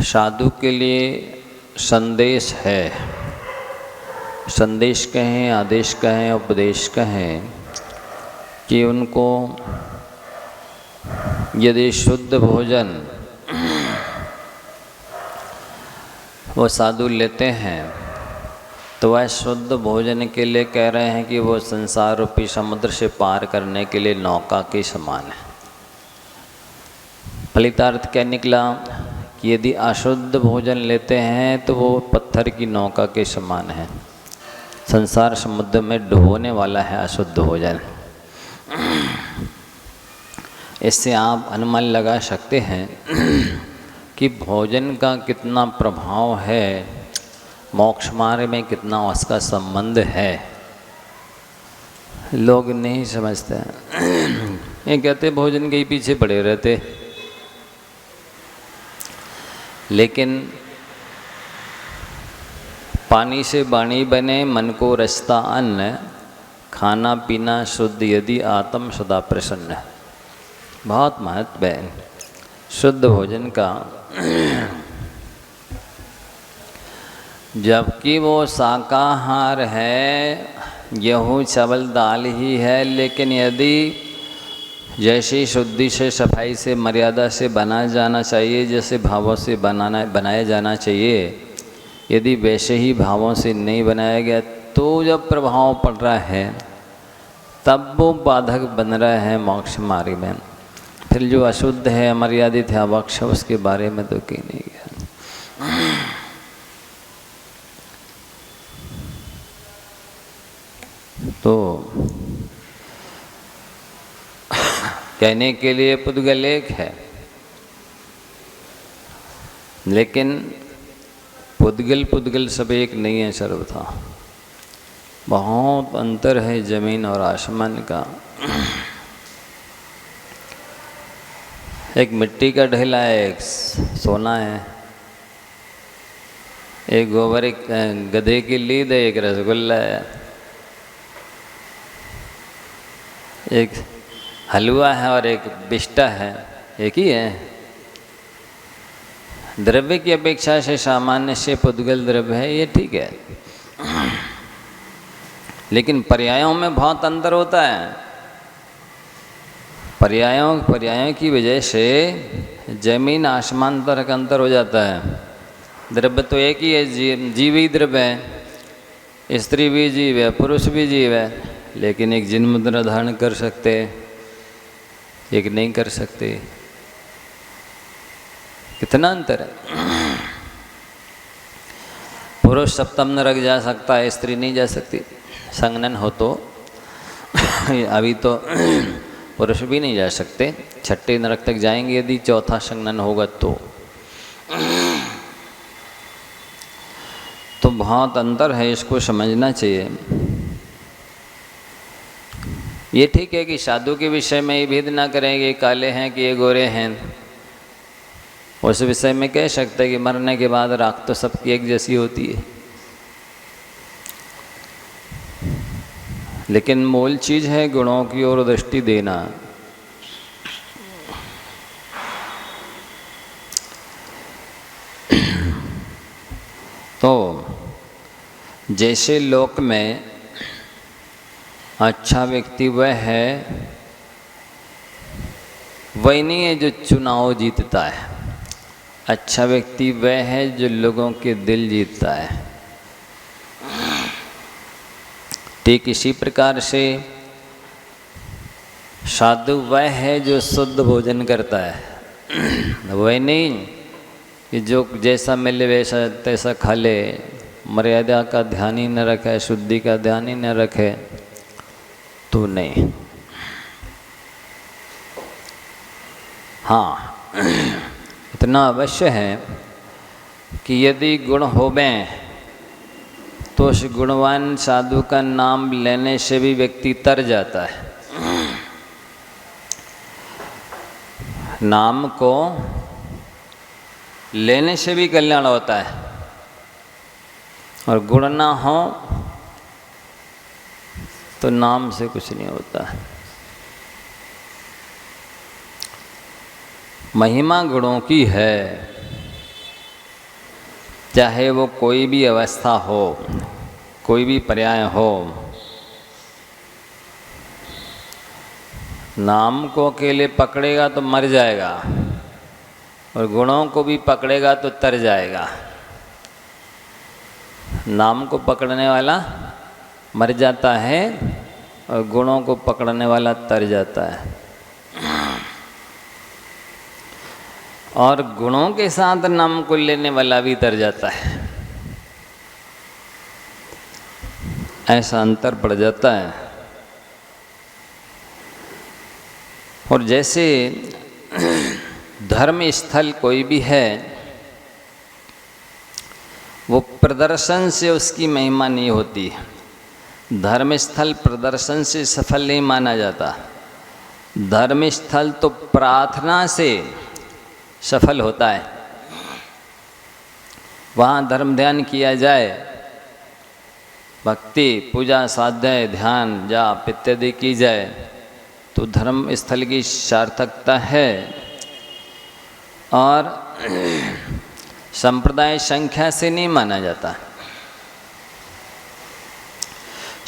साधु के लिए संदेश है, संदेश कहें, आदेश कहें, उपदेश कहें कि उनको यदि शुद्ध भोजन वो साधु लेते हैं तो वह शुद्ध भोजन के लिए कह रहे हैं कि वो संसार रूपी समुद्र से पार करने के लिए नौका के समान है। फलितार्थ क्या निकला कि यदि अशुद्ध भोजन लेते हैं तो वो पत्थर की नौका के समान है, संसार समुद्र में डुबोने वाला है अशुद्ध भोजन। इससे आप अनुमान लगा सकते हैं कि भोजन का कितना प्रभाव है, मोक्ष मार्ग में कितना उसका संबंध है। लोग नहीं समझते हैं, ये कहते भोजन के ही पीछे पड़े रहते। लेकिन पानी से वाणी बने, मन को रसता अन्न, खाना पीना शुद्ध यदि आत्म सदा प्रसन्न। बहुत महत्व है शुद्ध भोजन का। जबकि वो शाकाहार है, गेहूँ चावल दाल ही है, लेकिन यदि जैसी शुद्धि से, सफाई से, मर्यादा से बना जाना चाहिए, जैसे भावों से बनाया जाना चाहिए, यदि वैसे ही भावों से नहीं बनाया गया तो जब प्रभाव पड़ रहा है तब वो बाधक बन रहा है मोक्ष मार्ग में। फिर जो अशुद्ध है, अमर्यादित है, अवक्ष, उसके बारे में तो कहीं नहीं गया। तो कहने के लिए पुद्गल एक है, लेकिन पुद्गल सब एक नहीं है सर्वथा। बहुत अंतर है जमीन और आसमान का। एक मिट्टी का ढेला है, एक सोना है, एक गोबर, एक गधे की लीद है, एक रसगुल्ला है, एक हलवा है और एक बिस्टा है, एक ही है। द्रव्य की अपेक्षा से सामान्य से पुद्गल द्रव्य है, ये ठीक है, लेकिन पर्यायों में बहुत अंतर होता है। पर्यायों की वजह से जमीन आसमान तक अंतर हो जाता है। द्रव्य तो एक ही है, जीव ही द्रव्य है, स्त्री भी जीव है, पुरुष भी जीव है, लेकिन एक जिन मुद्रा धारण कर सकते, एक नहीं कर सकते। कितना अंतर है। पुरुष सप्तम नरक जा सकता है, स्त्री नहीं जा सकती। संगनन हो तो अभी तो पुरुष भी नहीं जा सकते, छठे नरक तक जाएंगे यदि चौथा संगनन होगा तो बहुत अंतर है, इसको समझना चाहिए। ये ठीक है कि साधु के विषय में ये भेद ना करेंगे, काले हैं कि ये गोरे हैं। उस विषय में कह सकते हैं कि मरने के बाद राख तो सबकी एक जैसी होती है, लेकिन मूल चीज़ है गुणों की ओर दृष्टि देना। तो जैसे लोक में अच्छा व्यक्ति वह है, वही नहीं है जो चुनाव जीतता है। अच्छा व्यक्ति वह है जो लोगों के दिल जीतता है। ठीक इसी प्रकार से साधु वह है जो शुद्ध भोजन करता है। वह नहीं कि जो जैसा मिले वैसा तैसा खा ले, मर्यादा का ध्यान ही न रखे, शुद्धि का ध्यान ही न रखे, तो नहीं। हाँ, इतना अवश्य है कि यदि गुण होवें तो उस गुणवान साधु का नाम लेने से भी व्यक्ति तर जाता है। नाम को लेने से भी कल्याण होता है, और गुण ना हो तो नाम से कुछ नहीं होता है। महिमा गुणों की है, चाहे वो कोई भी अवस्था हो, कोई भी पर्याय हो, नाम को अकेले पकड़ेगा तो मर जाएगा और गुणों को भी पकड़ेगा तो तर जाएगा। नाम को पकड़ने वाला मर जाता है और गुणों को पकड़ने वाला तर जाता है। और गुणों के साथ नाम को लेने वाला भी तर जाता है। ऐसा अंतर पड़ जाता है। और जैसे धर्म स्थल कोई भी है, वो प्रदर्शन से उसकी महिमा नहीं होती। धर्म स्थल प्रदर्शन से सफल नहीं माना जाता। धर्म स्थल तो प्रार्थना से सफल होता है। वहाँ धर्म ध्यान किया जाए, भक्ति पूजा स्वाध्याय ध्यान जाप इत्यादि की जाए तो धर्म स्थल की सार्थकता है। और संप्रदाय संख्या से नहीं माना जाता।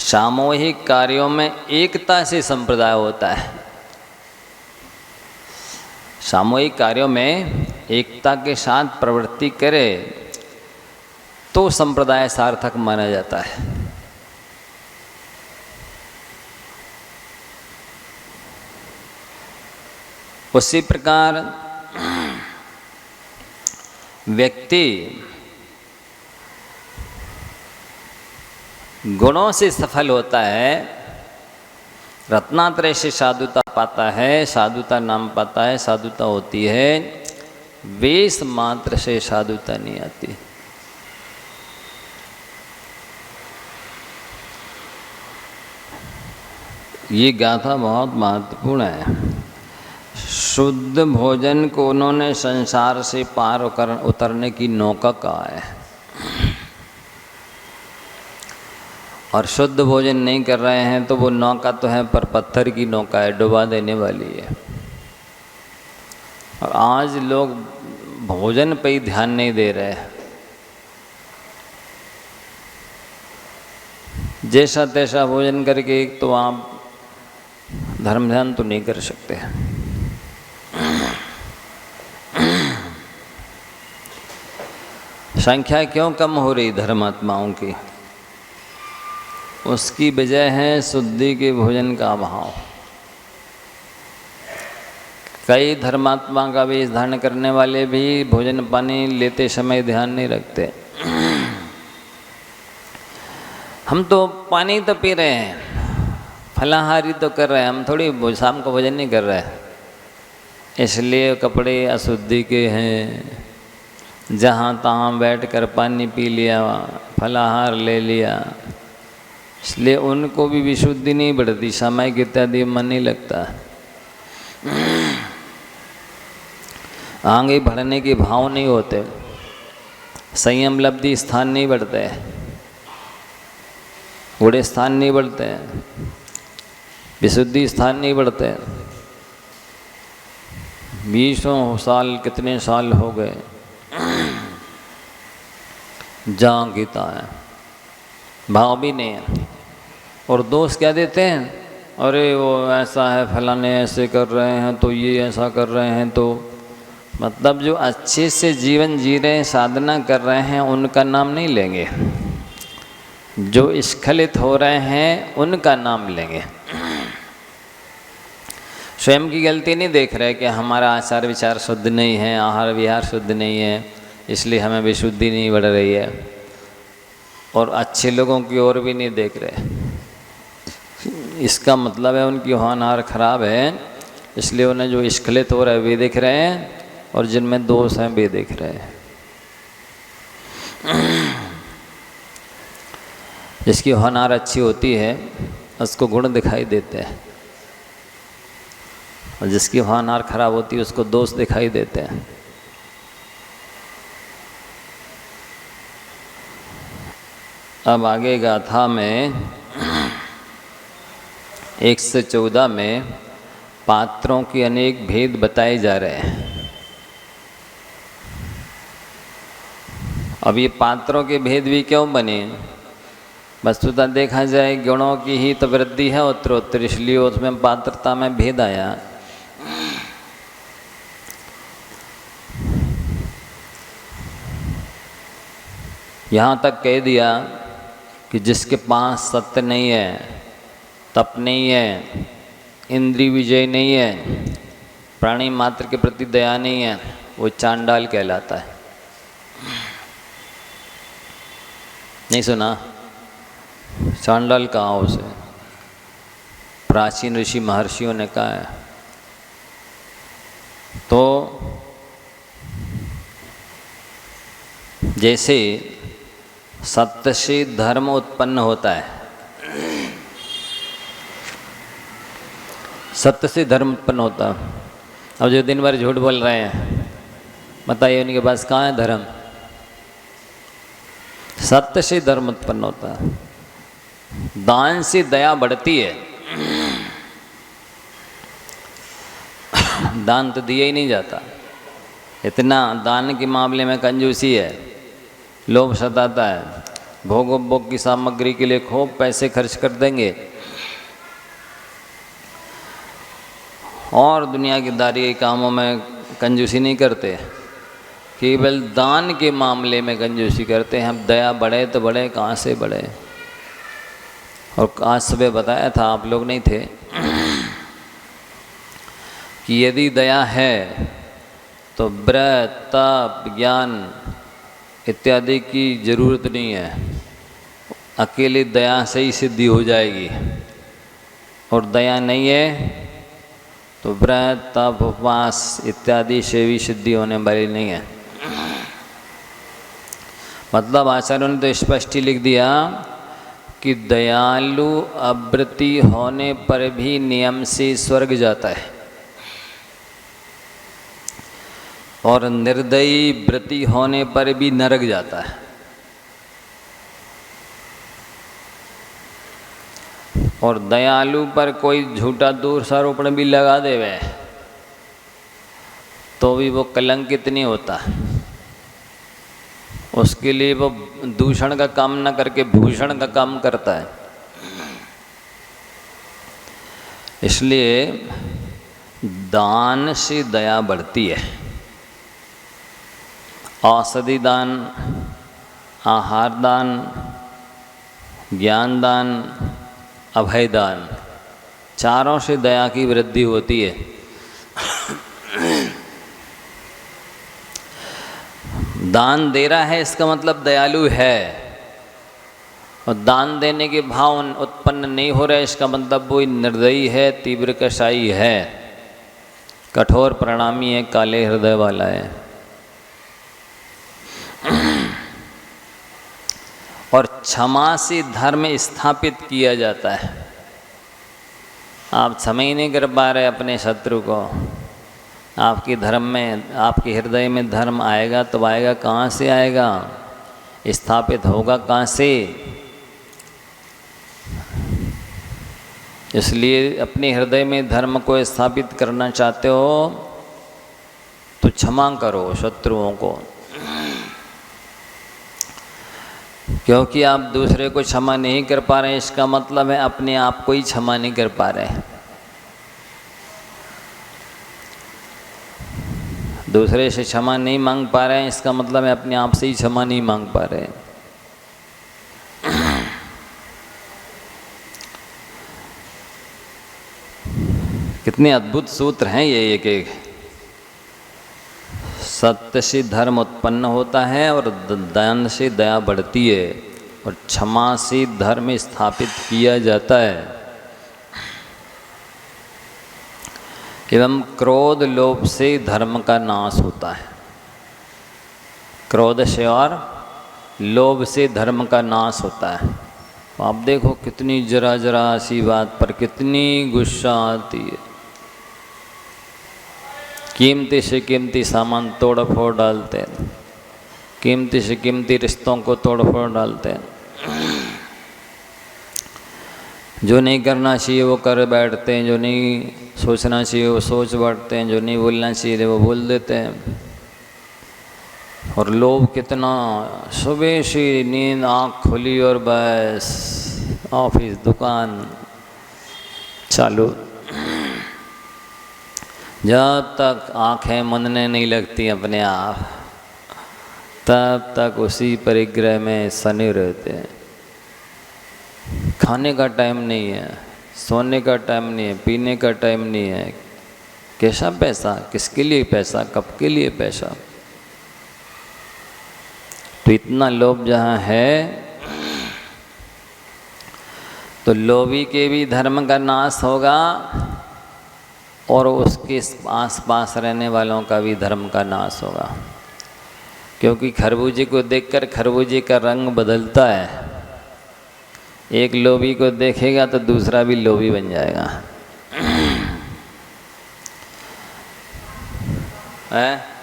सामूहिक कार्यों में एकता से संप्रदाय होता है। सामूहिक कार्यों में एकता के साथ प्रवृत्ति करे तो संप्रदाय सार्थक माना जाता है। उसी प्रकार व्यक्ति गुणों से सफल होता है, रत्नात्रय से साधुता पाता है, साधुता नाम पाता है, साधुता होती है। वेश मात्र से साधुता नहीं आती। ये गाथा बहुत महत्वपूर्ण है। शुद्ध भोजन को उन्होंने संसार से पार उतरने की नौका कहा है। और शुद्ध भोजन नहीं कर रहे हैं तो वो नौका तो है पर पत्थर की नौका है, डुबा देने वाली है। और आज लोग भोजन पे ही ध्यान नहीं दे रहे। जैसा तैसा भोजन करके एक तो आप धर्म ध्यान तो नहीं कर सकते। संख्या क्यों कम हो रही धर्मात्माओं की? उसकी वजह है शुद्धि के भोजन का अभाव। कई धर्मात्मा का वेश धारण करने वाले भी भोजन पानी लेते समय ध्यान नहीं रखते। हम तो पानी तो पी रहे हैं, फलाहारी तो कर रहे हैं, हम थोड़ी शाम को भोजन नहीं कर रहे हैं। इसलिए कपड़े अशुद्धि के हैं, जहाँ तहाँ बैठकर पानी पी लिया, फलाहार ले लिया, इसलिए उनको भी विशुद्धि नहीं बढ़ती, समय के इत्यादि मन नहीं लगता। आगे बढ़ने के भाव नहीं होते, संयम लब्धि स्थान नहीं बढ़ते, बड़े स्थान नहीं बढ़ते, विशुद्धि स्थान नहीं बढ़ते। 20 साल कितने साल हो गए जहाँ गीता है, भाव भी नहीं है। और दोष क्या देते हैं? अरे वो ऐसा है, फलाने ऐसे कर रहे हैं तो ये ऐसा कर रहे हैं। तो मतलब जो अच्छे से जीवन जी रहे हैं, साधना कर रहे हैं, उनका नाम नहीं लेंगे। जो स्खलित हो रहे हैं उनका नाम लेंगे। स्वयं की गलती नहीं देख रहे कि हमारा आचार विचार शुद्ध नहीं है, आहार विहार शुद्ध नहीं है, इसलिए हमें विशुद्धि नहीं बढ़ रही है। और अच्छे लोगों की ओर भी नहीं देख रहे। इसका मतलब है उनकी होनहार खराब है, इसलिए उन्हें जो स्खलित हो रहा है वे देख रहे हैं और जिनमें दोष हैं वे देख रहे हैं। जिसकी होनहार अच्छी होती है उसको गुण दिखाई देते हैं, और जिसकी होनहार खराब होती है उसको दोष दिखाई देते हैं। अब आगे गाथा में 114 में पात्रों के अनेक भेद बताए जा रहे हैं। अब ये पात्रों के भेद भी क्यों बने? वस्तुतः देखा जाए गुणों की ही तो वृद्धि है उत्तरोत्तर, इसलिए उसमें पात्रता में भेद आया। यहाँ तक कह दिया कि जिसके पास सत्य नहीं है, तप नहीं है, इंद्रिय विजय नहीं है, प्राणी मात्र के प्रति दया नहीं है, वो चांडाल कहलाता है। नहीं सुना? चांडाल कहा उसे? प्राचीन ऋषि महर्षियों ने कहा है। तो जैसे सत्य से धर्म उत्पन्न होता है, सत्य से धर्म उत्पन्न होता है। अब जो दिन भर झूठ बोल रहे हैं, बताइए उनके पास कहाँ है धर्म? सत्य से धर्म उत्पन्न होता है। दान से दया बढ़ती है। दान तो दिया ही नहीं जाता, इतना दान के मामले में कंजूसी है, लोभ सताता है। भोग की सामग्री के लिए खूब पैसे खर्च कर देंगे और दुनिया की दारी कामों में कंजूसी नहीं करते, केवल दान के मामले में कंजूसी करते हैं। हम दया बढ़े तो बढ़े, कहाँ से बढ़े? और आज सुबह बताया था, आप लोग नहीं थे, कि यदि दया है तो व्रत, तप, ज्ञान इत्यादि की जरूरत नहीं है, अकेले दया से ही सिद्धि हो जाएगी। और दया नहीं है तो व्रत, तप, उपवास इत्यादि से भी सिद्धि होने वाली नहीं है। मतलब आचार्यों ने तो स्पष्ट ही लिख दिया कि दयालु अव्रती होने पर भी नियम से स्वर्ग जाता है और निर्दयी व्रती होने पर भी नरक जाता है। और दयालु पर कोई झूठा दोषारोपण भी लगा देवे तो भी वो कलंकित नहीं होता। उसके लिए वो दूषण का काम न करके भूषण का काम करता है। इसलिए दान से दया बढ़ती है। औषधि दान, आहार दान, ज्ञान दान, अभय दान, चारों से दया की वृद्धि होती है। दान दे रहा है इसका मतलब दयालु है, और दान देने के भाव उत्पन्न नहीं हो रहे इसका मतलब वो निर्दयी है, तीव्र कसाई है, कठोर प्रणामी है, काले हृदय वाला है। और क्षमा से धर्म स्थापित किया जाता है। आप क्षमा ही नहीं कर पा रहे अपने शत्रु को, आपके धर्म में, आपके हृदय में धर्म आएगा तो आएगा, कहाँ से आएगा? स्थापित होगा कहाँ से? इसलिए अपने हृदय में धर्म को स्थापित करना चाहते हो तो क्षमा करो शत्रुओं को, क्योंकि आप दूसरे को क्षमा नहीं कर पा रहे इसका मतलब है अपने आप को ही क्षमा नहीं कर पा रहे। दूसरे से क्षमा नहीं मांग पा रहे हैं इसका मतलब है अपने आप से ही क्षमा नहीं मांग पा रहे। कितने अद्भुत सूत्र हैं ये एक एक। सत्य से धर्म उत्पन्न होता है और दान से दया बढ़ती है और क्षमा से धर्म स्थापित किया जाता है। एवं क्रोध लोभ से धर्म का नाश होता है। क्रोध से और लोभ से धर्म का नाश होता है। आप देखो कितनी जरा जरा सी बात पर कितनी गुस्सा आती है। कीमती से कीमती सामान तोड़ फोड़ डालते हैं, कीमती से कीमती रिश्तों को तोड़ फोड़ डालते हैं। जो नहीं करना चाहिए वो कर बैठते हैं, जो नहीं सोचना चाहिए वो सोच बैठते हैं, जो नहीं बोलना चाहिए वो बोल देते हैं। और लोभ कितना, सुबह से नींद आँख खुली और बस ऑफिस दुकान चालू। जब तक आँखें मुनने नहीं लगती अपने आप, तब तक उसी परिग्रह में सने रहते हैं। खाने का टाइम नहीं है, सोने का टाइम नहीं है, पीने का टाइम नहीं है। कैसा पैसा, किसके लिए पैसा, कब के लिए पैसा? तो इतना लोभ जहाँ है, तो लोभी के भी धर्म का नाश होगा और उसके आस पास रहने वालों का भी धर्म का नाश होगा। क्योंकि खरबूजे को देखकर खरबूजे का रंग बदलता है। एक लोभी को देखेगा तो दूसरा भी लोभी बन जाएगा। है?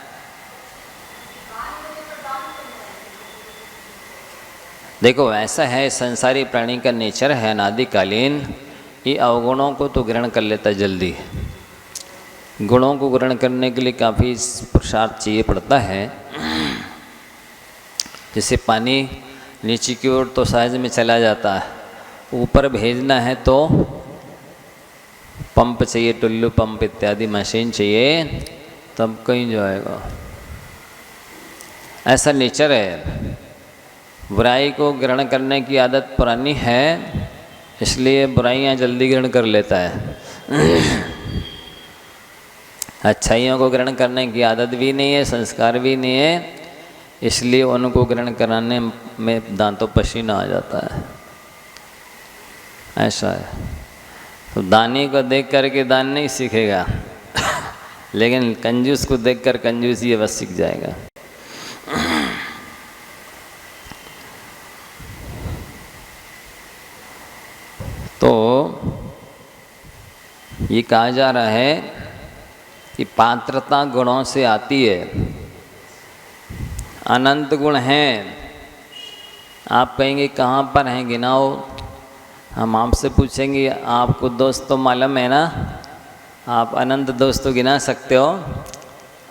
देखो ऐसा है, संसारी प्राणी का नेचर है अनादिकालीन, ये अवगुणों को तो ग्रहण कर लेता है जल्दी। गुणों को ग्रहण करने के लिए काफ़ी पुरुषार्थ चाहिए पड़ता है। जैसे पानी नीचे की ओर तो सहज में चला जाता है, ऊपर भेजना है तो पंप चाहिए, टुल्लू पंप इत्यादि मशीन चाहिए, तब कहीं जाएगा। ऐसा नेचर है। बुराई को ग्रहण करने की आदत पुरानी है, इसलिए बुराइयां जल्दी ग्रहण कर लेता है। अच्छाइयों को ग्रहण करने की आदत भी नहीं है, संस्कार भी नहीं है, इसलिए उनको ग्रहण कराने में दांतों पसीना आ जाता है। ऐसा है। तो दानी को देख करके दान नहीं सीखेगा, लेकिन कंजूस को देखकर कंजूस ये बस सीख जाएगा। तो ये कहा जा रहा है कि पात्रता गुणों से आती है। अनंत गुण हैं। आप कहेंगे कहाँ पर हैं, गिनाओ। हम आपसे पूछेंगे आपको दोस्त तो मालूम है ना, आप अनंत दोस्त तो गिना सकते हो?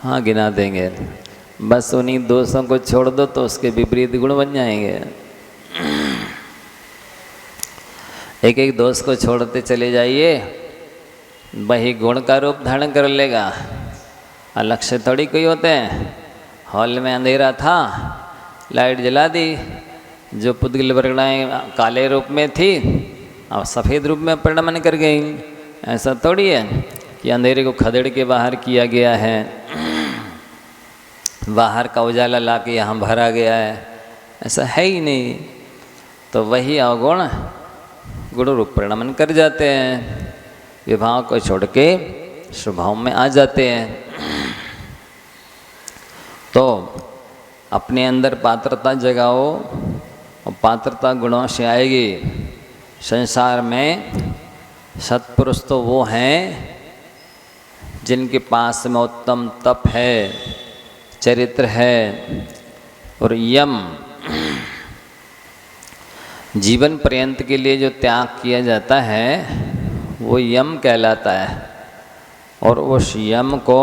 हाँ गिना देंगे। बस उन्हीं दोस्तों को छोड़ दो तो उसके विपरीत गुण बन जाएंगे। एक एक दोस्त को छोड़ते चले जाइए, वही गुण का रूप धारण कर लेगा। अलग से थोड़ी कोई होते हैं। हॉल में अंधेरा था, लाइट जला दी, जो पुद्गल वर्गणाएँ काले रूप में थी अब सफ़ेद रूप में परिणमन कर गई। ऐसा थोड़ी है कि अंधेरे को खदेड़ के बाहर किया गया है, बाहर का उजाला ला के यहाँ भरा गया है, ऐसा है ही नहीं। तो वही अवगुण गुण रूप परिणमन कर जाते हैं, विभाव को छोड़ के स्वभाव में आ जाते हैं। तो अपने अंदर पात्रता जगाओ और पात्रता गुणों से आएगी। संसार में सत्पुरुष तो वो हैं जिनके पास में उत्तम तप है, चरित्र है और यम, जीवन पर्यंत के लिए जो त्याग किया जाता है वो यम कहलाता है। और उस यम को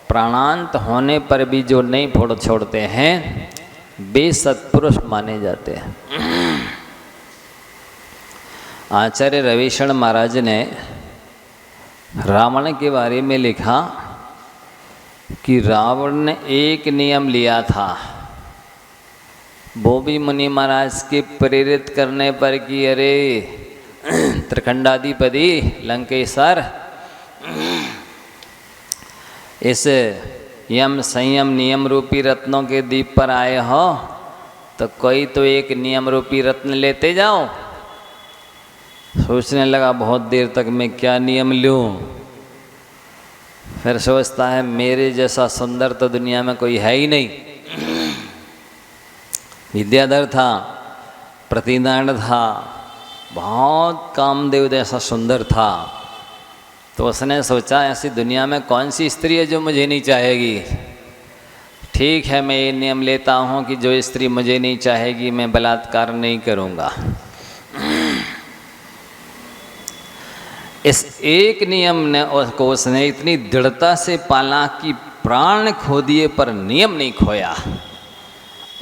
प्राणांत होने पर भी जो नहीं छोड़ते हैं वे सत्पुरुष माने जाते हैं। आचार्य रविशरण महाराज ने रावण के बारे में लिखा कि रावण ने एक नियम लिया था, वो भी मुनि महाराज के प्रेरित करने पर कि अरे त्रिखंडाधिपति लंकेश्वर, इस यम संयम नियम रूपी रत्नों के दीप पर आए हो तो कोई तो एक नियम रूपी रत्न लेते जाओ। सोचने लगा बहुत देर तक मैं क्या नियम लूँ। फिर सोचता है मेरे जैसा सुंदर तो दुनिया में कोई है ही नहीं। विद्याधर था, प्रतिदान था, बहुत कामदेव जैसा सुंदर था। तो उसने सोचा ऐसी दुनिया में कौन सी स्त्री है जो मुझे नहीं चाहेगी। ठीक है, मैं ये नियम लेता हूँ कि जो स्त्री मुझे नहीं चाहेगी मैं बलात्कार नहीं करूँगा। इस एक नियम ने उसको उसने इतनी दृढ़ता से पाला कि प्राण खो दिए पर नियम नहीं खोया,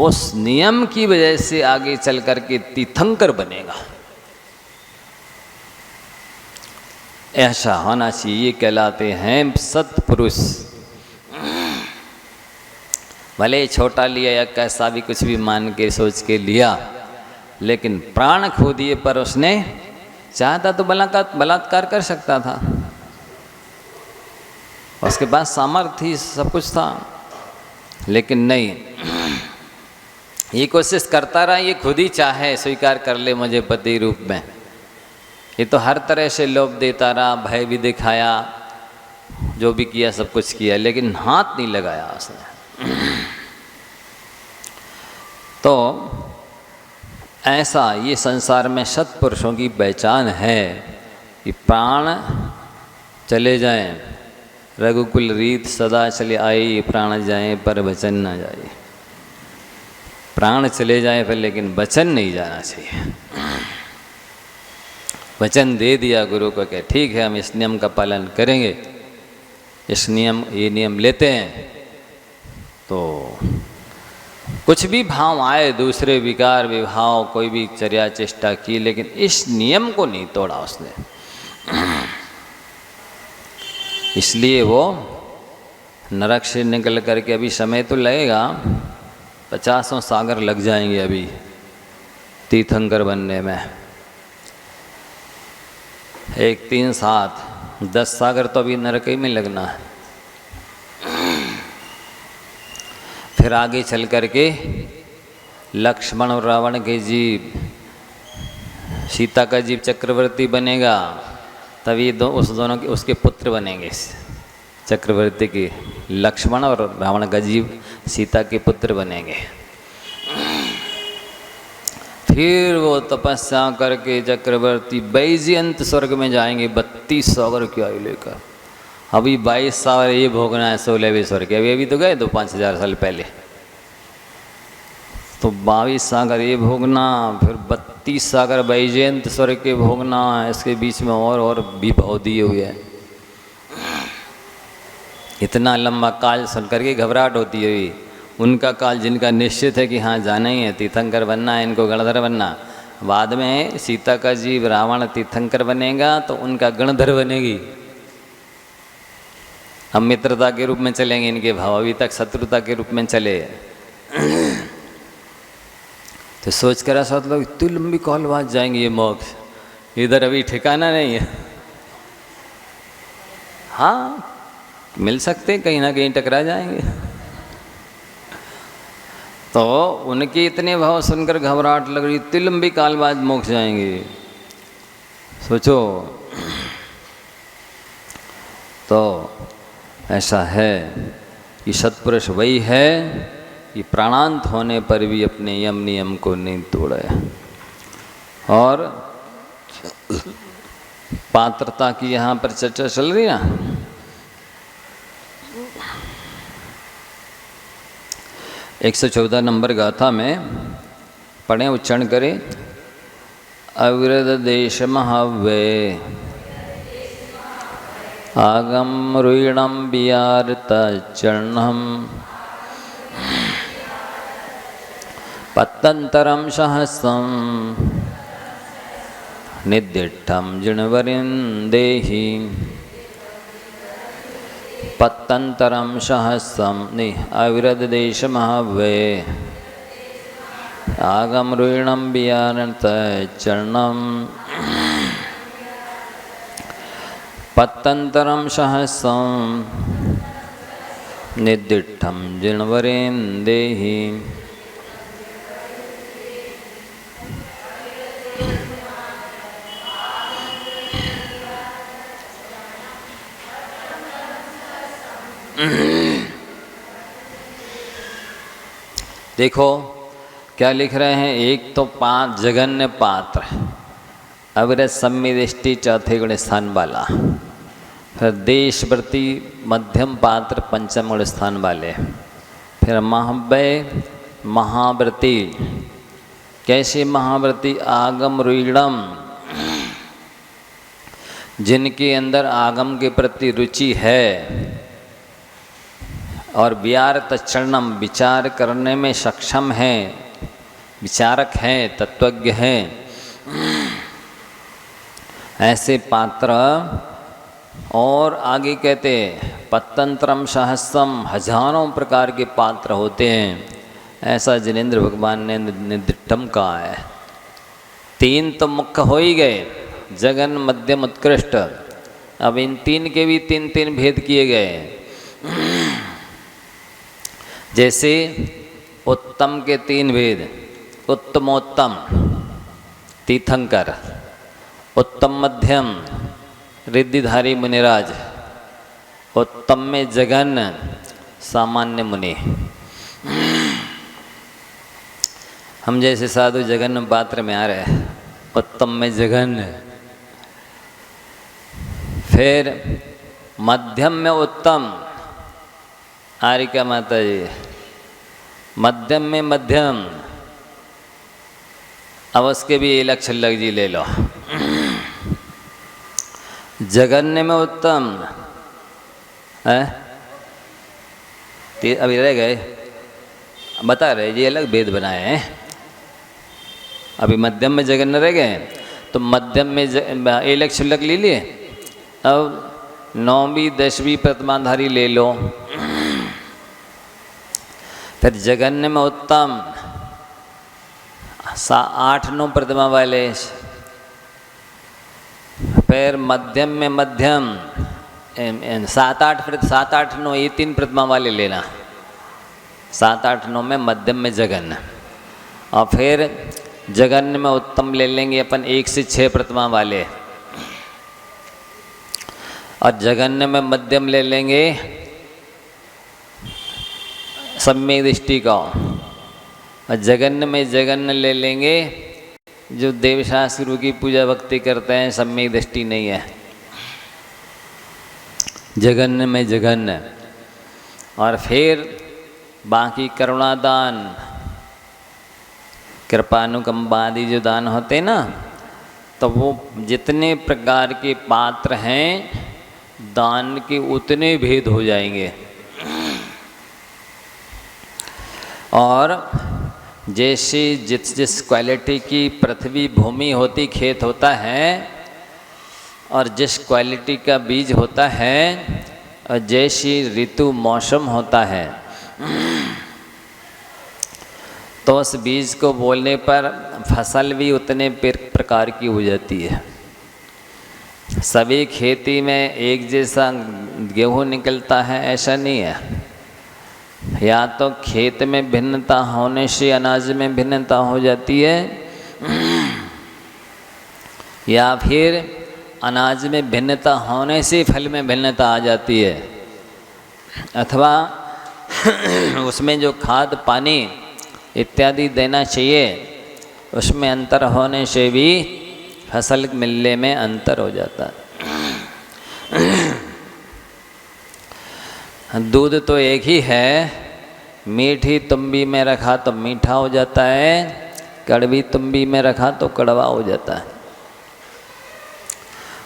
उस नियम की वजह से आगे चल करके तीर्थंकर बनेगा। ऐसा होना चाहिए, ये कहलाते हैं सत्पुरुष। भले छोटा लिया या कैसा भी कुछ भी मान के सोच के लिया, लेकिन प्राण खो दिए पर उसने चाहता तो बलात्कार कर सकता था, उसके पास सामर्थ्य सब कुछ था, लेकिन नहीं, ये कोशिश करता रहा, ये खुद ही चाहे स्वीकार कर ले मुझे पति रूप में। ये तो हर तरह से लोभ देता रहा, भय भी दिखाया, जो भी किया सब कुछ किया, लेकिन हाथ नहीं लगाया उसने। तो ऐसा ये संसार में सत्पुरुषों की पहचान है कि प्राण चले जाएं, रघुकुल रीत सदा चले आई, प्राण जाएं पर वचन न जाए। प्राण चले जाएं फिर, लेकिन वचन नहीं जाना चाहिए। वचन दे दिया गुरु को कि ठीक है हम इस नियम का पालन करेंगे, ये नियम लेते हैं, तो कुछ भी भाव आए, दूसरे विकार विभाव, कोई भी चर्या चेष्टा की, लेकिन इस नियम को नहीं तोड़ा उसने। इसलिए वो नरक से निकल करके, अभी समय तो लगेगा, 50 सागर लग जाएंगे अभी तीर्थंकर बनने में। 1 3 7 10 सागर तो अभी नरक ही में लगना है। फिर आगे चल करके लक्ष्मण और रावण के जीव, सीता का जीव चक्रवर्ती बनेगा, तभी उसके पुत्र बनेंगे चक्रवर्ती के। लक्ष्मण और रावण का जीव सीता के पुत्र बनेंगे। फिर वो तपस्या करके चक्रवर्ती बैजयंत स्वर्ग में जाएंगे 32 सागर की आयु लेकर। अभी 22 सागर ये भोगना है 16वें स्वर्ग के, अभी तो गए 5,000 साल पहले, तो 22 सागर ये भोगना, फिर 32 सागर बैजयंत स्वर्ग के भोगना, इसके बीच में और भी भाव दिए हुए हैं। इतना लंबा काल सुन करके घबराहट होती है। उनका काल जिनका निश्चित है कि हाँ जाना ही है, तीर्थंकर बनना है, इनको गणधर बनना, बाद में सीता का जीव रावण तीर्थंकर बनेगा तो उनका गणधर बनेगी। हम मित्रता के रूप में चलेंगे, इनके भाव अभी तक शत्रुता के रूप में चले। तो सोच कर ऐसा लोग इतनी लंबी काल बाद जाएंगे ये मोक्ष, इधर अभी ठिकाना नहीं है। हाँ मिल सकते, कहीं ना कहीं टकरा जाएंगे। तो उनके इतने भाव सुनकर घबराहट लग रही, इतनी लंबी काल बाद मोक्ष जाएंगे, सोचो। तो ऐसा है कि सत्पुरुष वही है कि प्राणांत होने पर भी अपने यम नियम को नहीं तोड़े। और पात्रता की यहाँ पर चर्चा चल रही है। 114 नंबर गाथा में पढ़ें, उच्चारण करें। अविरद देश महाव्य आगम रुइणम बियारता चरणम पत्तंतरम सहस्रम निदिष्ठम जिणवरिंदेहि पत्तंतरम सहस्रम अविरद देश महाव्य आगम रुइणम बियारता चरणम पत्तंतरम सहस्रम निदिष्ठम जिणवरिंदेहि। देखो क्या लिख रहे हैं। एक तो 5 जघन्य पात्र, अविरत सम्मिदृष्टि चौथे गुण स्थान वाला, फिर देशव्रती मध्यम पात्र पंचम गुण स्थान वाले, फिर महाव्य महाव्रती। कैसे महाव्रती? आगम रुइणम, जिनके अंदर आगम के प्रति रुचि है, और विचार तच्चरणम, विचार करने में सक्षम हैं, विचारक हैं, तत्वज्ञ हैं, ऐसे पात्र। और आगे कहते पतंत्रम सहस्रम, हजारों प्रकार के पात्र होते हैं, ऐसा जिनेंद्र भगवान ने निर्दिष्टम कहा है। तीन तो मुख्य हो ही गए, जगन मध्यम उत्कृष्ट। अब इन तीन के भी तीन तीन भेद किए गए। जैसे उत्तम के तीन भेद, उत्तमोत्तम तीर्थंकर, उत्तम मध्यम रिद्धिधारी मुनिराज, उत्तम में जगन सामान्य मुनि। हम जैसे साधु जगन पात्र में आ रहे हैं, उत्तम में जगन। फिर मध्यम में उत्तम, आरिका माता जी, मध्यम में मध्यम। अब उसके भी ये लक्ष्य लग जी ले लो। जगन्य में उत्तम है, अभी रह गए, बता रहे ये अलग भेद बनाए हैं। अभी मध्यम में जगन्य रह गए, तो मध्यम में ये लक्ष्य लग ले लिए। अब 9वीं 10वीं प्रतिमाधारी ले लो। फिर जगन्य में उत्तम 8-9 प्रतिमा वाले। फिर मध्यम में मध्यम 7-8-9, ये 3 प्रतिमा वाले लेना। 7-8-9 में मध्यम में जगन्य। और फिर जगन्य में उत्तम ले लेंगे अपन 1 से 6 प्रतिमा वाले। और जगन्य में मध्यम ले लेंगे सम्यक दृष्टि का। और जगन्य में जगन्य ले लेंगे जो देवशास्त्र की पूजा भक्ति करते हैं, सम्यक दृष्टि नहीं है। जगन्य में जगन्य। और फिर बाकी करुणादान, कृपानुकंपादि जो दान होते हैं ना, तो वो जितने प्रकार के पात्र हैं दान के उतने भेद हो जाएंगे। और जैसे जिस क्वालिटी की पृथ्वी भूमि होती, खेत होता है, और जिस क्वालिटी का बीज होता है, और जैसी ऋतु मौसम होता है, तो उस बीज को बोलने पर फसल भी उतने प्रकार की हो जाती है। सभी खेती में एक जैसा गेहूँ निकलता है ऐसा नहीं है। या तो खेत में भिन्नता होने से अनाज में भिन्नता हो जाती है, या फिर अनाज में भिन्नता होने से फल में भिन्नता आ जाती है, अथवा उसमें जो खाद पानी इत्यादि देना चाहिए उसमें अंतर होने से भी फसल मिलने में अंतर हो जाता है। दूध तो एक ही है, मीठी तुम्बी में रखा तो मीठा हो जाता है, कड़वी तुम्बी में रखा तो कड़वा हो जाता है।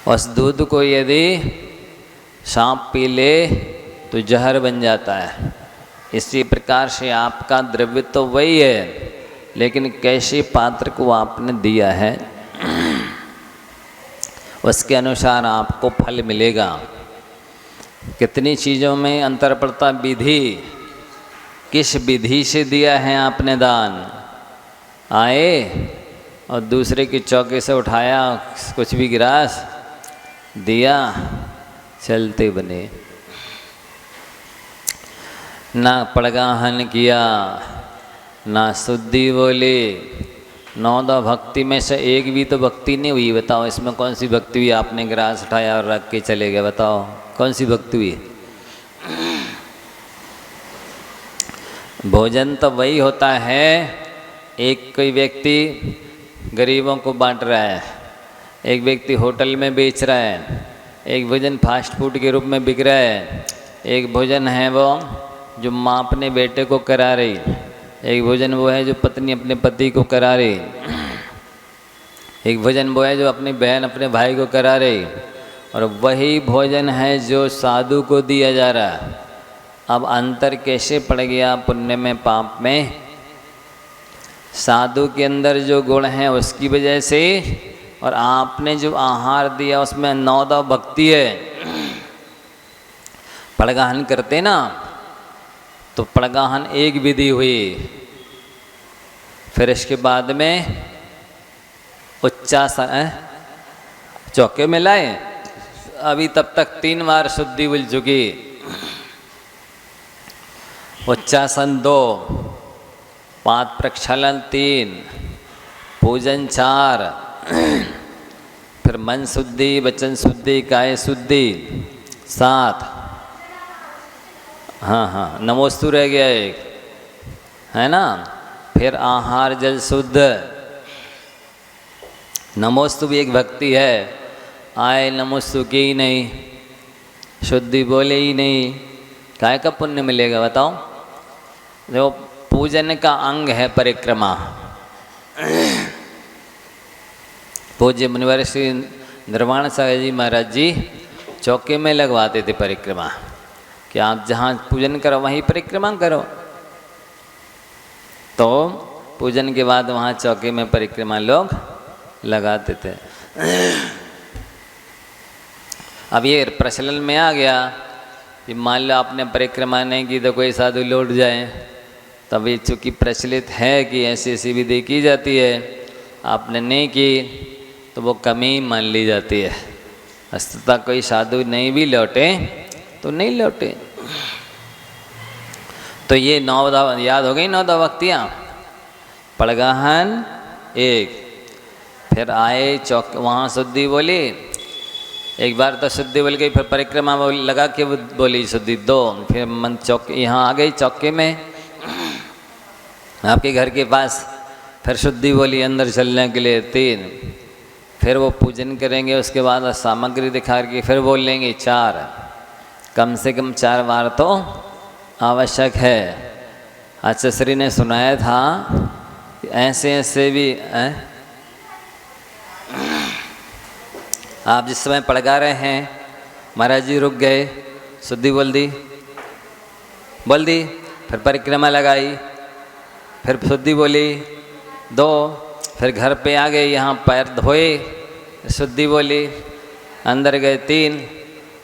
उस दूध को यदि सांप पी ले तो जहर बन जाता है। इसी प्रकार से आपका द्रव्य तो वही है, लेकिन कैसे पात्र को आपने दिया है उसके अनुसार आपको फल मिलेगा। कितनी चीज़ों में अंतर पड़ता, विधि, किस विधि से दिया है आपने दान। आए और दूसरे की चौके से उठाया कुछ भी गिलास दिया, चलते बने, ना पड़गाहन किया, ना शुद्धि बोली। 9 भक्ति में से एक भी तो भक्ति नहीं हुई। बताओ इसमें कौन सी भक्ति हुई? आपने गिलास उठाया और रख के चले गए, बताओ कौन सी भक्ति हुई? भोजन तो वही होता है, एक कोई व्यक्ति गरीबों को बांट रहा है, एक व्यक्ति होटल में बेच रहा है, एक भोजन फास्ट फूड के रूप में बिक रहा है, एक भोजन है वो जो माँ अपने बेटे को करा रही, एक भोजन वो है जो पत्नी अपने पति को करा रही, एक भोजन वो है जो अपनी बहन अपने भाई को करा रही, और वही भोजन है जो साधु को दिया जा रहा है। अब अंतर कैसे पड़ गया पुण्य में पाप में? साधु के अंदर जो गुण हैं उसकी वजह से, और आपने जो आहार दिया उसमें 9 भक्ति है। पड़गाहन करते ना, तो पड़गाहन एक विधि हुई, फिर इसके बाद में उच्चासन चौके में लाए। अभी तब तक 3 बार शुद्धि मिल चुकी। उच्चासन 2, पाद प्रक्षालन 3, पूजन 4, फिर मन शुद्धि, वचन शुद्धि, काय शुद्धि 7। हाँ, नमोस्तु रह गया एक, है ना। फिर आहार जल शुद्ध। नमोस्तु भी एक भक्ति है। आए नमोस्तु की ही नहीं, शुद्धि बोले ही नहीं, काय का पुण्य मिलेगा बताओ? जो पूजन का अंग है परिक्रमा। पूज्य मुनिवर श्री निर्वाण सागर जी महाराज जी चौके में लगवाते थे परिक्रमा, कि आप जहाँ पूजन करो वहीं परिक्रमा करो। तो पूजन के बाद वहाँ चौके में परिक्रमा लोग लगाते थे। अब ये प्रचलन में आ गया कि मान लो आपने परिक्रमा नहीं की तो कोई साधु लौट जाए। तब ये चूँकि प्रचलित है कि ऐसी ऐसी विधि की जाती है, आपने नहीं की तो वो कमी मान ली जाती है। वस्तुतः कोई साधु नहीं भी लौटे तो नहीं लौटे। तो ये 9 याद हो गई, 9 भक्तियाँ। पड़गाहन 1, फिर आए चौक, वहाँ शुद्धि बोली एक बार, तो शुद्धि बोल गई, फिर परिक्रमा लगा के बोली शुद्धि 2, फिर मन चौक यहाँ आ गई चौके में आपके घर के पास, फिर शुद्धि बोली अंदर चलने के लिए 3, फिर वो पूजन करेंगे, उसके बाद सामग्री दिखा के फिर बोल लेंगे 4। कम से कम 4 बार तो आवश्यक है। आचार्य श्री ने सुनाया था कि ऐसे ऐसे भी आप जिस समय पड़गा रहे हैं, महाराज जी रुक गए, शुद्धि बोल दी, फिर परिक्रमा लगाई, फिर शुद्धि बोली 2, फिर घर पे आ गए, यहाँ पैर धोए, शुद्धि बोली, अंदर गए 3,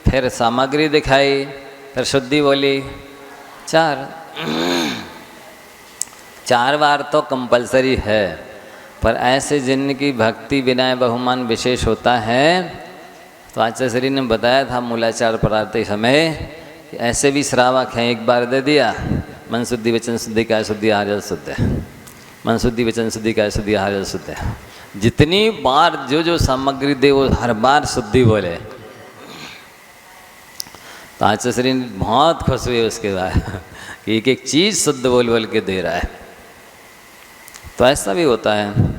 फिर सामग्री दिखाई, फिर शुद्धि बोली 4। 4 बार तो कंपलसरी है। पर ऐसे जिनकी भक्ति विनय बहुमान विशेष होता है, तो आचार्य श्री ने बताया था मूलाचार पढ़ाते समय कि ऐसे भी श्रावक हैं, एक बार दे दिया मन शुद्धि वचन शुद्धि काय शुद्धि आहार जल शुद्ध है, मन शुद्धि वचन शुद्धि काय शुद्धि आहार जल शुद्ध है। जितनी बार जो जो सामग्री दे वो हर बार शुद्धि बोले। तो आचार्य श्री बहुत खुश हुए उसके बाद कि एक एक चीज़ शुद्ध बोल बोल के दे रहा है। तो ऐसा भी होता है।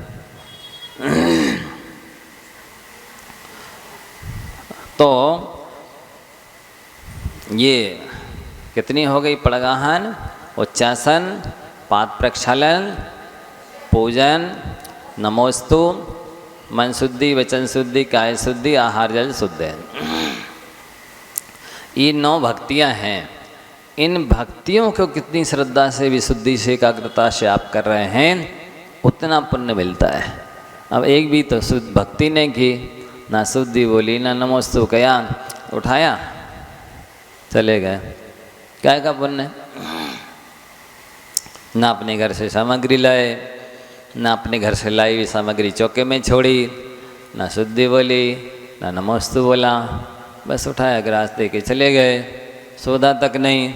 तो ये कितनी हो गई? पड़गाहन, उच्चासन, पाद प्रक्षालन, पूजन, नमोस्तु, मन शुद्धि, वचन शुद्धि, काय शुद्धि, आहार जल शुद्ध है। ये 9 भक्तियां हैं। इन भक्तियों को कितनी श्रद्धा से, विशुद्धि से, एकाग्रता से आप कर रहे हैं, उतना पुण्य मिलता है। अब एक भी तो शुद्ध भक्ति नहीं की, ना शुद्धि बोली, ना नमोस्तु कया, उठाया चले गए, क्या का पुण्य? ना अपने घर से सामग्री लाए, ना अपने घर से लाई हुई सामग्री चौके में छोड़ी, ना शुद्धि बोली, ना नमोस्तु बोला, बस उठाया गिलास दे के चले गए, सौदा तक नहीं।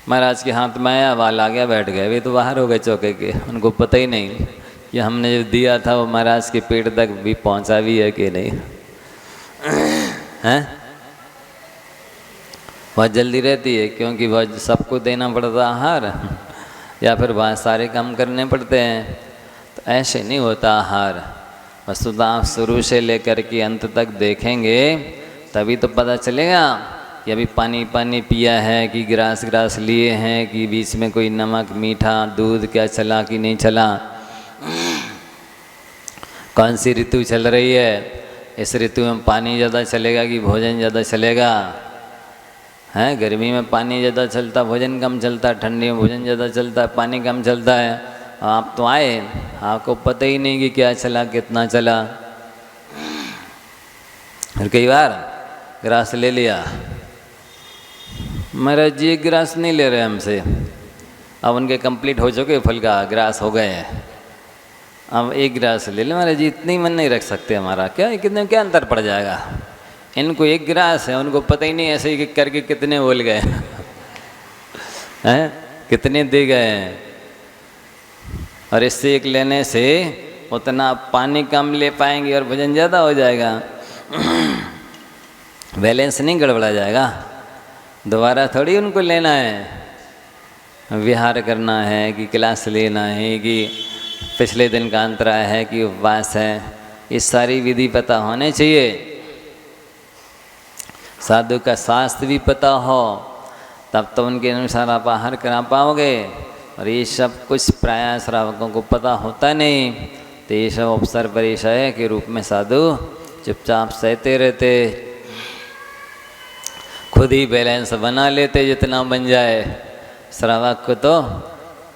महाराज के हाथ में आया, वाल आ गया, बैठ गए। वे तो बाहर हो गए चौके के, उनको पता ही नहीं कि हमने जो दिया था वो महाराज के पेट तक भी पहुंचा भी है कि नहीं। हैं? बहुत जल्दी रहती है, क्योंकि बहुत सबको देना पड़ता आहार, या फिर बहुत सारे काम करने पड़ते हैं। तो ऐसे नहीं होता आहार। वस्तुतः आप शुरू से लेकर के अंत तक देखेंगे तभी तो पता चलेगा कि अभी पानी पानी पिया है कि गिलास गिलास लिए हैं, कि बीच में कोई नमक मीठा दूध क्या चला कि नहीं चला, कौन सी ऋतु चल रही है, इस ऋतु में पानी ज़्यादा चलेगा कि भोजन ज़्यादा चलेगा, हैं। गर्मी में पानी ज़्यादा चलता, भोजन कम चलता, ठंडी में भोजन ज़्यादा चलता, पानी कम चलता है। आप तो आए, आपको पता ही नहीं कि क्या चला कितना चला। और कई बार गिलास ले लिया, महाराज जी गिलास नहीं ले रहे हमसे, अब उनके कंप्लीट हो चुके फल का गिलास हो गए हैं, अब एक गिलास ले ले। महाराज जी इतनी मन नहीं रख सकते हमारा, क्या कितने क्या अंतर पड़ जाएगा। इनको एक गिलास है, उनको पता ही नहीं ऐसे ही करके कितने बोल गए हैं, कितने दे गए हैं। और इससे एक लेने से उतना पानी कम ले पाएंगे और वजन ज़्यादा हो जाएगा, बैलेंस नहीं गड़बड़ा जाएगा। दोबारा थोड़ी उनको लेना है, विहार करना है कि क्लास लेना है कि पिछले दिन का अंतरा है कि उपवास है, ये सारी विधि पता होने चाहिए। साधु का शास्त्र भी पता हो, तब तो उनके अनुसार आप आहार करा पाओगे। और ये सब कुछ प्राय श्रावकों को पता होता नहीं, तो ये सब अवसर परिचय के रूप में साधु चुपचाप सहते रहते, खुद ही बैलेंस बना लेते जितना बन जाए। श्रावक को तो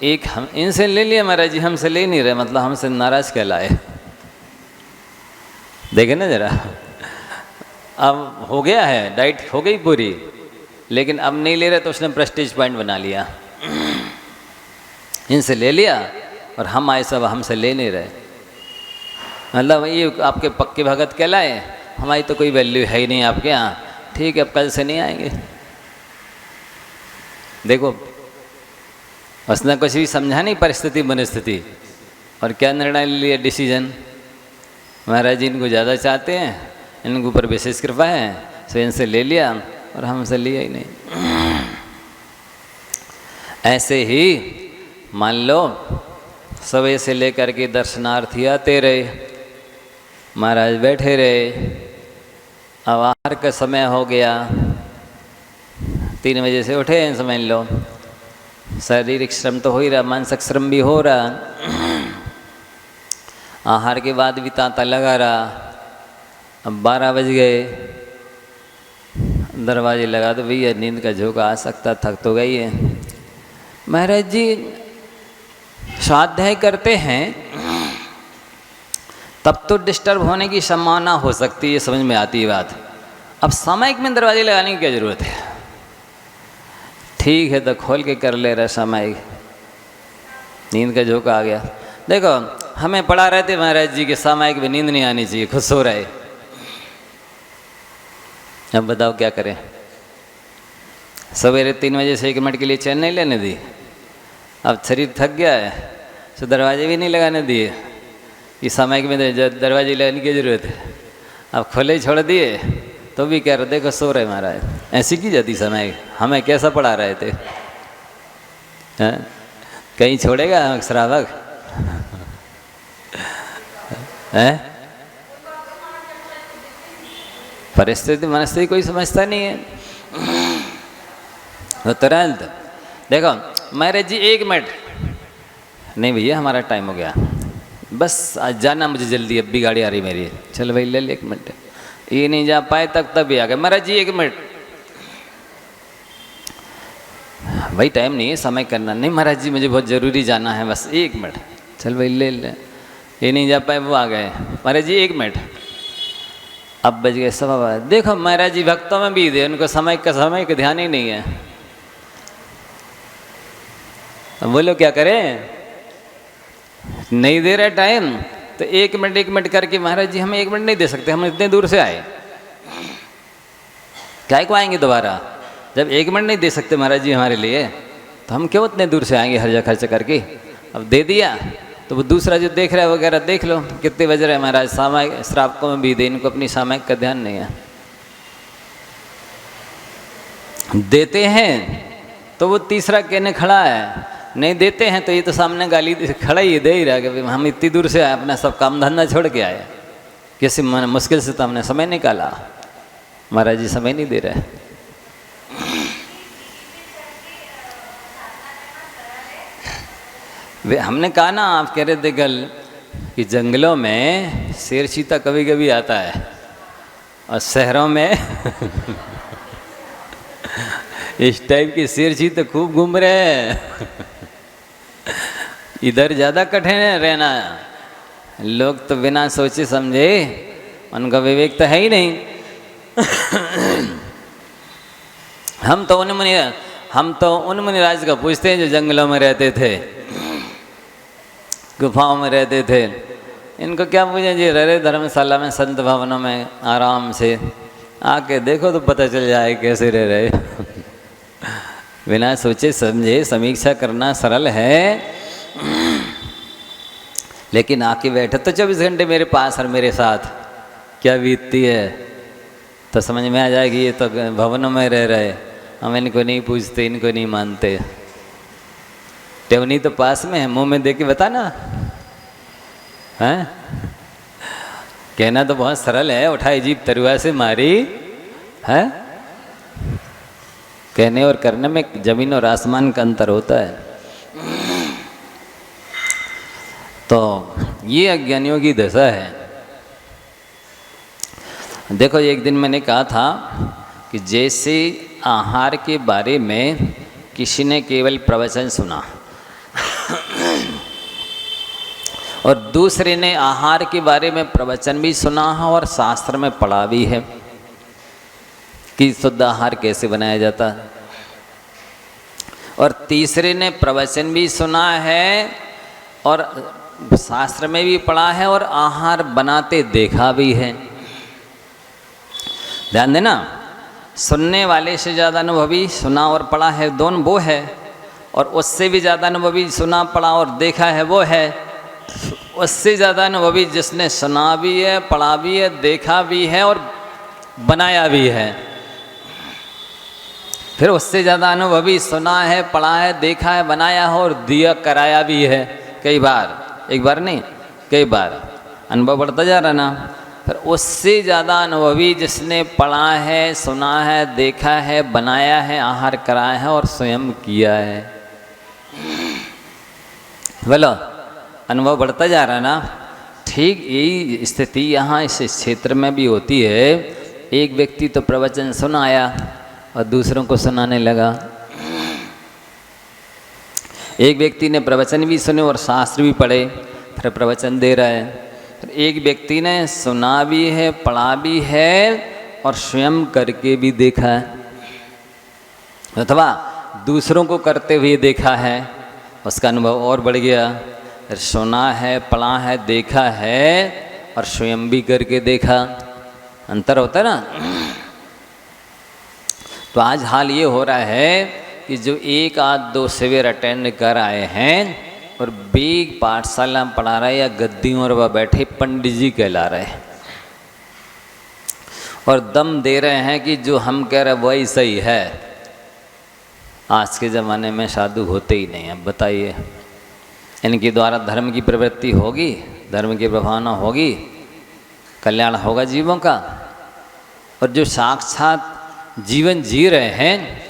एक हम इनसे ले लिया, महाराज जी हमसे ले नहीं रहे, मतलब हमसे नाराज कहलाए। देखे ना जरा, अब हो गया है, डाइट हो गई पूरी, लेकिन अब नहीं ले रहे तो उसने प्रेस्टीज पॉइंट बना लिया। इनसे ले लिया और हम आए सब हमसे ले नहीं रहे, मतलब ये आपके पक्के भगत कहलाए, हमारी तो कोई वैल्यू है ही नहीं आपके यहाँ, ठीक है अब कल से नहीं आएंगे। देखो उसने कुछ भी समझा नहीं परिस्थिति मनस्थिति, और क्या निर्णय ले लिया, डिसीजन। महाराज जी इनको ज़्यादा चाहते हैं, इनके ऊपर विशेष कृपा है, सो इनसे ले लिया और हमसे लिया ही नहीं। ऐसे ही मान लो सुबह से लेकर के दर्शनार्थी आते रहे, महाराज बैठे रहे, अब आहार का समय हो गया, 3 बजे से उठे हैं समझ लो, शारीरिक श्रम तो हो ही रहा, मानसिक श्रम भी हो रहा, आहार के बाद भी तांता लगा रहा। अब 12 बज गए, दरवाजे लगा दो भैया, नींद का झोंका आ सकता, थक तो गई है। महाराज जी स्वाध्याय करते हैं तब तो डिस्टर्ब होने की संभावना हो सकती है, समझ में आती है बात। अब सामयिक में दरवाजे लगाने की क्या ज़रूरत है, ठीक है तो खोल के कर ले रहा सामयिक, नींद का झोंका आ गया। देखो हमें पढ़ा रहे थे महाराज जी के सामयिक में नींद नहीं आनी चाहिए, खुद सो रहे, अब बताओ क्या करें। सवेरे 3 बजे से 1 मिनट के लिए चैन नहीं लेने दी, अब शरीर थक गया है तो दरवाजे भी नहीं लगाने दिए, ये सामयिक में दरवाजे लगाने की ज़रूरत है, अब खुले ही छोड़ दिए तो भी कह रहे देखो सो रहे महाराज, ऐसी की जाती सामयिक, हमें कैसा पढ़ा रहे थे हैं? कहीं छोड़ेगा श्रावक हैं? परिस्थिति मनस्थिति कोई समझता नहीं है, तो तुरंत देखो महाराज जी 1 मिनट नहीं भैया हमारा टाइम हो गया, बस आज जाना मुझे जल्दी, अब भी गाड़ी आ रही मेरी, चल भाई ले 1 मिनट, ये नहीं जा पाए तब भी आ गए, महाराज जी 1 मिनट, भाई टाइम नहीं है समय करना, नहीं महाराज जी मुझे बहुत ज़रूरी जाना है, बस 1 मिनट, चल भाई ले, ये नहीं जा पाए वो आ गए, महाराज जी 1 मिनट, अब बज गए 12:15। देखो महाराज जी भक्तों में भी दे, उनको समय का ध्यान ही नहीं है, अब वो लोग क्या करें, नहीं दे रहे टाइम तो 1 मिनट करके, महाराज जी हमें 1 मिनट नहीं दे सकते, हम इतने दूर से आए, क्या को आएंगे दोबारा, जब 1 मिनट नहीं दे सकते महाराज जी हमारे लिए, तो हम क्यों इतने दूर से आएंगे हर जगह खर्च करके। अब दे दिया तो वो दूसरा जो देख रहा है वगैरह देख लो, कितने बज रहे हैं महाराज, सामयिक श्रावकों में भी दे, इनको अपनी सामयिक का ध्यान नहीं है। देते हैं तो वो तीसरा कहने खड़ा है, नहीं देते हैं तो ये तो सामने गाली खड़ा ही दे ही रहा कि हम इतनी दूर से आए, अपना सब काम धंधा छोड़ के आए, किसी मुश्किल से तो हमने समय निकाला, महाराज जी समय नहीं दे रहे। हमने कहा ना, आप कह रहे थे कल कि जंगलों में शेर चीता कभी कभी आता है और शहरों में इस टाइप की सिरछी तो खूब घूम रहे हैं। इधर ज़्यादा कठिन है रहना। लोग तो बिना सोचे समझे, उनका विवेक तो है ही नहीं। हम तो उन मुनिराज का पूछते हैं जो जंगलों में रहते थे, गुफाओं में रहते थे। इनको क्या पूछे जी, रहे धर्मशाला में, संत भवनों में आराम से। आके देखो तो पता चल जाए कैसे रह रहे। बिना सोचे समझे समीक्षा करना सरल है, लेकिन आके बैठे तो 24 घंटे मेरे पास और मेरे साथ क्या बीतती है तो समझ में आ जाएगी। ये तो भवनों में रह रहे, हम इनको नहीं पूछते, इनको नहीं मानते। टेवनी तो पास में है, मुंह में दे के बता ना। हैं? कहना तो बहुत सरल है, उठाई जीभ तरुआ से मारी है। कहने और करने में जमीन और आसमान का अंतर होता है। तो ये अज्ञानियों की दशा है। देखो, एक दिन मैंने कहा था कि जैसे आहार के बारे में किसी ने केवल प्रवचन सुना और दूसरे ने आहार के बारे में प्रवचन भी सुना है और शास्त्र में पढ़ा भी है कि शुद्ध आहार कैसे बनाया जाता है, और तीसरे ने प्रवचन भी सुना है और शास्त्र में भी पढ़ा है और आहार बनाते देखा भी है। ध्यान देना, सुनने वाले से ज़्यादा अनुभवी सुना और पढ़ा है दोनों वो है, और उससे भी ज़्यादा अनुभवी सुना पढ़ा और देखा है वो है। उससे ज़्यादा अनुभवी जिसने सुना भी है, पढ़ा भी है, देखा भी है और बनाया भी है। फिर उससे ज़्यादा अनुभवी सुना है, पढ़ा है, देखा है, बनाया है और दिया कराया भी है कई बार। एक बार नहीं, कई बार। अनुभव बढ़ता जा रहा ना। फिर उससे ज़्यादा अनुभवी जिसने पढ़ा है, सुना है, देखा है, बनाया है, आहार कराया है और स्वयं किया है। बोलो, अनुभव बढ़ता जा रहा ना। ठीक यही स्थिति यहाँ इस क्षेत्र में भी होती है। एक व्यक्ति तो प्रवचन सुनाया और दूसरों को सुनाने लगा। एक व्यक्ति ने प्रवचन भी सुने और शास्त्र भी पढ़े, फिर प्रवचन दे रहा है। फिर एक व्यक्ति ने सुना भी है, पढ़ा भी है और स्वयं करके भी देखा है, अथवा दूसरों को करते हुए देखा है, उसका अनुभव और बढ़ गया। फिर सुना है, पढ़ा है, देखा है और स्वयं भी करके देखा। अंतर होता है ना। तो आज हाल ये हो रहा है कि जो एक आध दो शिविर अटेंड कर आए हैं और बेग पाठशाला पढ़ा रहे या गद्दियों और वह बैठे पंडित जी कहला रहे हैं और दम दे रहे हैं कि जो हम कह रहे वही सही है। आज के ज़माने में साधु होते ही नहीं। अब बताइए, इनके द्वारा धर्म की प्रवृत्ति होगी, धर्म की प्रभावना होगी, कल्याण होगा जीवों का। और जो साक्षात जीवन जी रहे हैं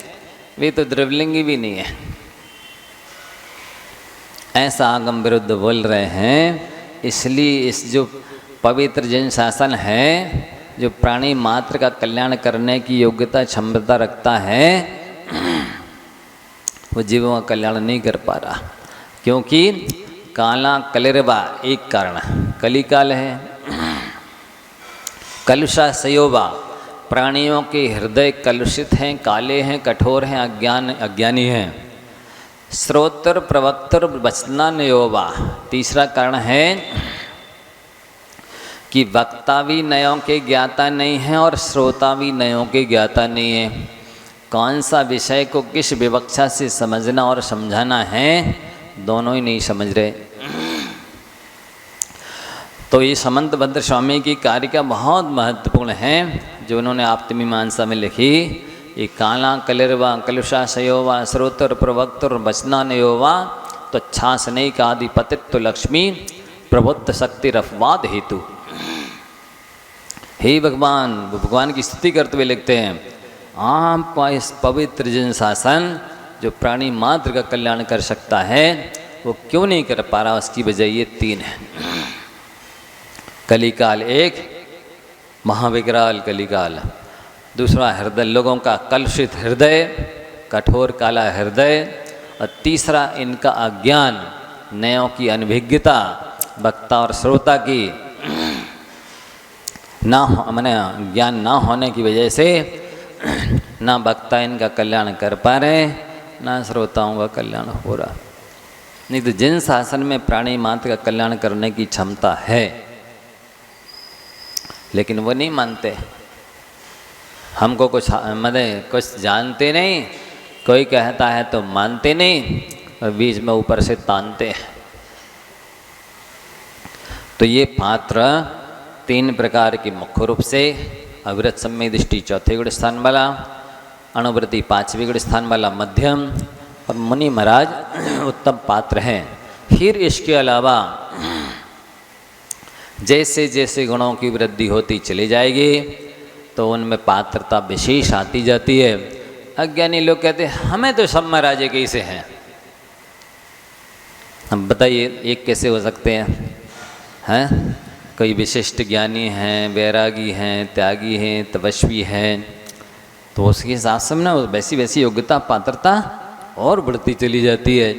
वे तो द्रव्यलिंगी भी नहीं है, ऐसा आगम विरुद्ध बोल रहे हैं। इसलिए इस जो पवित्र जिन शासन है, जो प्राणी मात्र का कल्याण करने की योग्यता क्षमता रखता है, वो जीवों का कल्याण नहीं कर पा रहा। क्योंकि काला कलिरवा एक कारण, कली काल है। कलुषा सयोबा, प्राणियों के हृदय कलुषित हैं, काले हैं, कठोर हैं, अज्ञानी हैं। श्रोत्र प्रवक्तर वचना नयोबा, तीसरा कारण है कि वक्ता भी नयों के ज्ञाता नहीं है और श्रोता भी नयों के ज्ञाता नहीं है। कौन सा विषय को किस विवक्षा से समझना और समझाना है, दोनों ही नहीं समझ रहे। तो ये समंत भद्र स्वामी की कारिका बहुत महत्वपूर्ण है जो उन्होंने आप्तमीमांसा में लिखी। ये काला कलिरवा कलुषा सयोवा श्रोतर प्रवक्तर वचना नयोवा तो छासने का आधिपतित्व लक्ष्मी प्रबुद्ध शक्ति रफवाद हेतु। हे भगवान, भगवान की स्तुति करते हुए लिखते हैं, आपका इस पवित्र जिन शासन जो प्राणी मात्र का कल्याण कर सकता है वो क्यों नहीं कर पा रहा। उसकी वजह ये तीन है। कलिकाल एक, महाविकराल कलिकाल। दूसरा, हृदय लोगों का कलुषित हृदय, कठोर काला हृदय, और तीसरा इनका अज्ञान, नयों की अनभिज्ञता, वक्ता और श्रोता की ना मैंने ज्ञान ना होने की वजह से ना वक्ता इनका कल्याण कर पा रहे, ना श्रोताओं का कल्याण हो रहा। नहीं तो जिन शासन में प्राणी मात्र का कल्याण करने की क्षमता है, लेकिन वो नहीं मानते। हमको कुछ कुछ जानते नहीं, कोई कहता है तो मानते नहीं, और बीच में ऊपर से तानते हैं। तो ये पात्र 3 प्रकार की मुख्य रूप से अविरत सम्यक दृष्टि 4थे गुण स्थान वाला, अणुवृत्ति 5वें गुण स्थान वाला मध्यम, और मुनि महाराज उत्तम पात्र हैं। फिर इसके अलावा जैसे जैसे गुणों की वृद्धि होती चली जाएगी तो उनमें पात्रता विशेष आती जाती है। अज्ञानी लोग कहते हैं हमें तो सब महाराज एक ही से हैं। हम बताइए एक कैसे हो सकते हैं? कोई विशिष्ट ज्ञानी हैं, वैरागी हैं, त्यागी हैं, तपस्वी हैं, तो उसके हिसाब से ना वैसी वैसी योग्यता पात्रता और बढ़ती चली जाती है।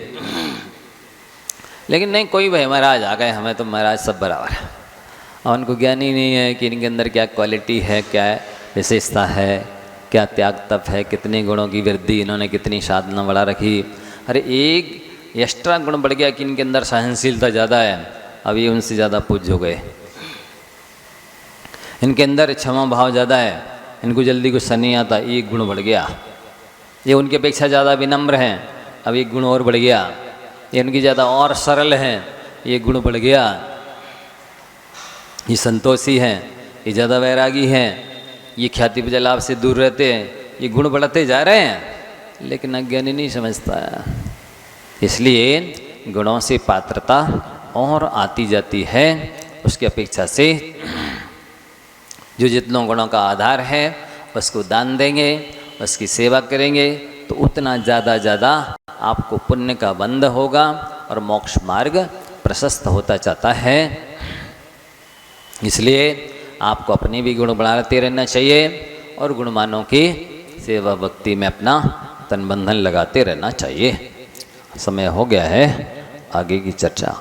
लेकिन नहीं, कोई भाई महाराज आ गए, हमें तो महाराज सब बराबर है, और उनको ज्ञान ही नहीं है कि इनके अंदर क्या क्वालिटी है, क्या विशेषता है, क्या त्याग तप है, कितने गुणों की वृद्धि, इन्होंने कितनी साधना बढ़ा रखी। अरे एक एक्स्ट्रा गुण बढ़ गया कि इनके अंदर सहनशीलता ज़्यादा है, अब ये उनसे ज़्यादा पूज्य हो गए। इनके अंदर क्षमा भाव ज़्यादा है, इनको जल्दी गुस्सा नहीं आता, एक गुण बढ़ गया। ये उनकी अपेक्षा ज़्यादा विनम्र हैं, अब एक गुण और बढ़ गया। ये उनकी ज़्यादा और सरल हैं, एक गुण बढ़ गया। ये संतोषी हैं, ये ज़्यादा वैरागी हैं, ये ख्याति पूजा लाभ से दूर रहते हैं, ये गुण बढ़ते जा रहे हैं, लेकिन अज्ञानी नहीं समझता है। इसलिए गुणों से पात्रता और आती जाती है, उसकी अपेक्षा से जो जितनों गुणों का आधार है उसको दान देंगे, उसकी सेवा करेंगे, तो उतना ज़्यादा आपको पुण्य का बंध होगा और मोक्ष मार्ग प्रशस्त होता जाता है। इसलिए आपको अपने भी गुण बढ़ाते रहना चाहिए और गुणमानों की सेवा भक्ति में अपना तन बंधन लगाते रहना चाहिए। समय हो गया है, आगे की चर्चा।